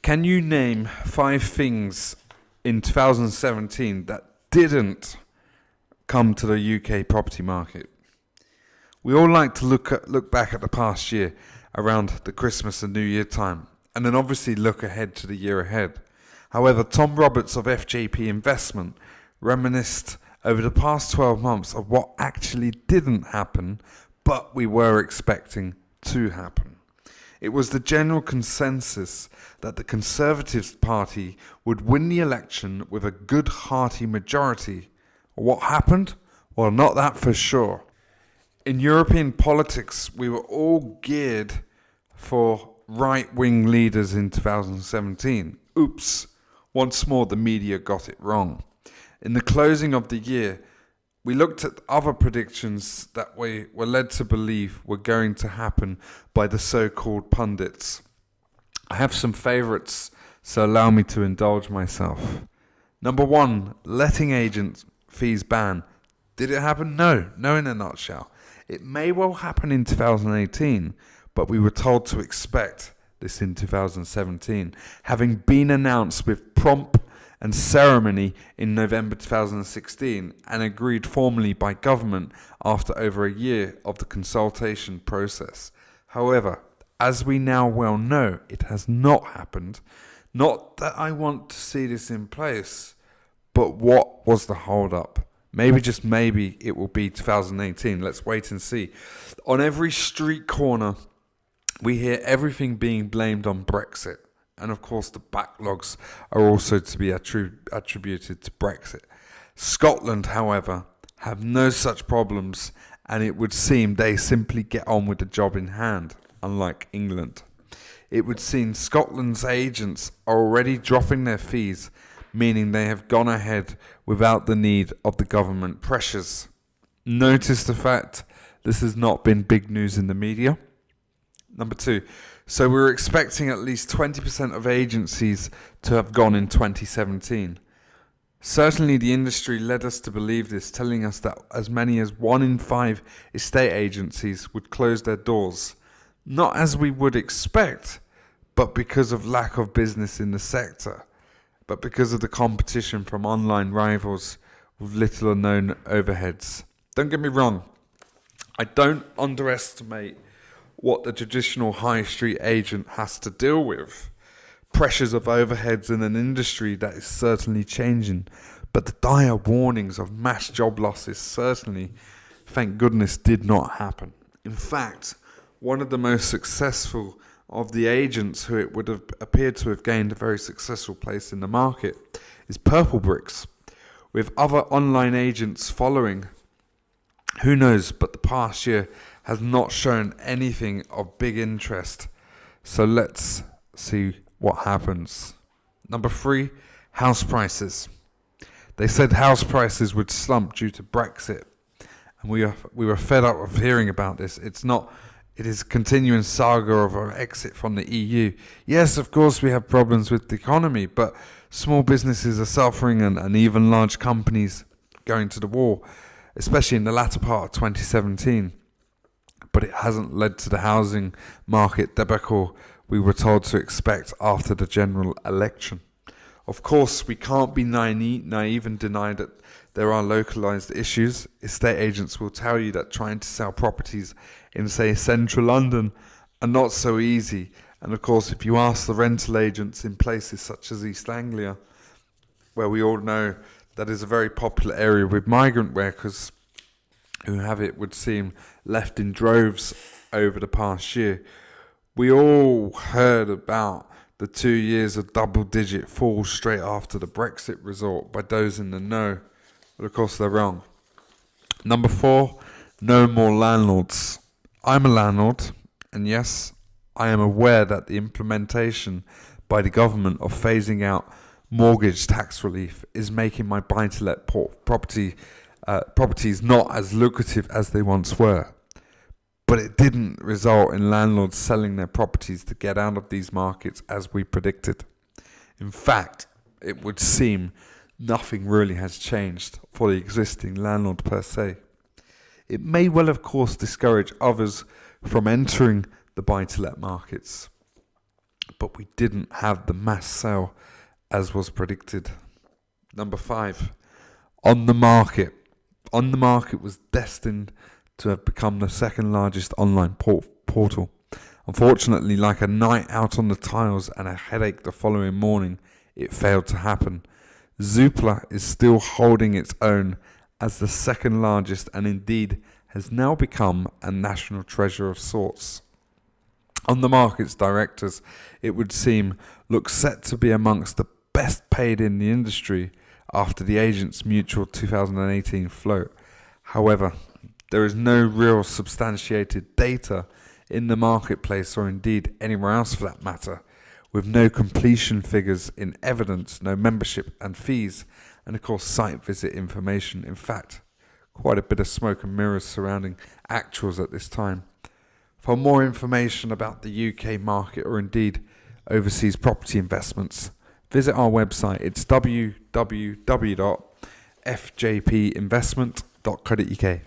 Can you name 5 things in 2017 that didn't come to the UK property market? We all like to look back at the past year around the Christmas and New Year time, and then obviously look ahead to the year ahead. However, Tom Roberts of FJP Investment reminisced over the past 12 months of what actually didn't happen, but we were expecting to happen. It was the general consensus that the Conservative Party would win the election with a good hearty majority. What happened? Well, not that for sure. In European politics, we were all geared for right-wing leaders in 2017. Oops, once more the media got it wrong. In the closing of the year, we looked at other predictions that we were led to believe were going to happen by the so-called pundits. I have some favourites, so allow me to indulge myself. Number 1, letting agent fees ban. Did it happen? No in a nutshell. It may well happen in 2018, but we were told to expect this in 2017, having been announced with pomp and ceremony in November 2016 and agreed formally by government after over a year of the consultation process. However, as we now well know, it has not happened. Not that I want to see this in place, but what was the hold-up? Maybe, just maybe, it will be 2018. Let's wait and see. On every street corner, we hear everything being blamed on Brexit. And of course, the backlogs are also to be attributed to Brexit. Scotland, however, have no such problems, and it would seem they simply get on with the job in hand, unlike England. It would seem Scotland's agents are already dropping their fees, meaning they have gone ahead without the need of the government pressures. Notice the fact this has not been big news in the media. Number 2, so we're expecting at least 20% of agencies to have gone in 2017. Certainly the industry led us to believe this, telling us that as many as 1 in 5 estate agencies would close their doors. Not as we would expect, but because of lack of business in the sector, but because of the competition from online rivals with little or no overheads. Don't get me wrong, I don't underestimate what the traditional high street agent has to deal with. Pressures of overheads in an industry that is certainly changing, but the dire warnings of mass job losses certainly, thank goodness, did not happen. In fact, one of the most successful of the agents who it would have appeared to have gained a very successful place in the market is Purple Bricks, with other online agents following. Who knows, but the past year has not shown anything of big interest. So let's see what happens. Number 3, house prices. They said house prices would slump due to Brexit, and we were fed up of hearing about this. It is a continuing saga of our exit from the EU. Yes, of course we have problems with the economy, but small businesses are suffering and even large companies going to the wall, especially in the latter part of 2017. But it hasn't led to the housing market debacle we were told to expect after the general election. Of course, we can't be naive and deny that there are localized issues. Estate agents will tell you that trying to sell properties in, say, central London are not so easy. And of course, if you ask the rental agents in places such as East Anglia, where we all know that is a very popular area with migrant workers who have, it would seem, left in droves over the past year. We all heard about the 2 years of double-digit fall straight after the Brexit result by those in the know, but of course they're wrong. Number 4, no more landlords. I'm a landlord, and yes, I am aware that the implementation by the government of phasing out mortgage tax relief is making my buy-to-let properties not as lucrative as they once were. But it didn't result in landlords selling their properties to get out of these markets as we predicted. In fact, it would seem nothing really has changed for the existing landlord per se. It may well, of course, discourage others from entering the buy-to-let markets. but we didn't have the mass sale as was predicted. Number 5, On the Market. On the Market was destined to have become the second largest online portal. Unfortunately, like a night out on the tiles and a headache the following morning, it failed to happen. Zoopla is still holding its own as the second largest and indeed has now become a national treasure of sorts. On the Market's directors, it would seem, look set to be amongst the best paid in the industry after the Agents Mutual 2018 float. However, there is no real substantiated data in the marketplace, or indeed anywhere else for that matter, with no completion figures in evidence, no membership and fees, and of course site visit information. In fact, quite a bit of smoke and mirrors surrounding actuals at this time. For more information about the UK market or indeed overseas property investments, visit our website. It's www.fjpinvestment.co.uk.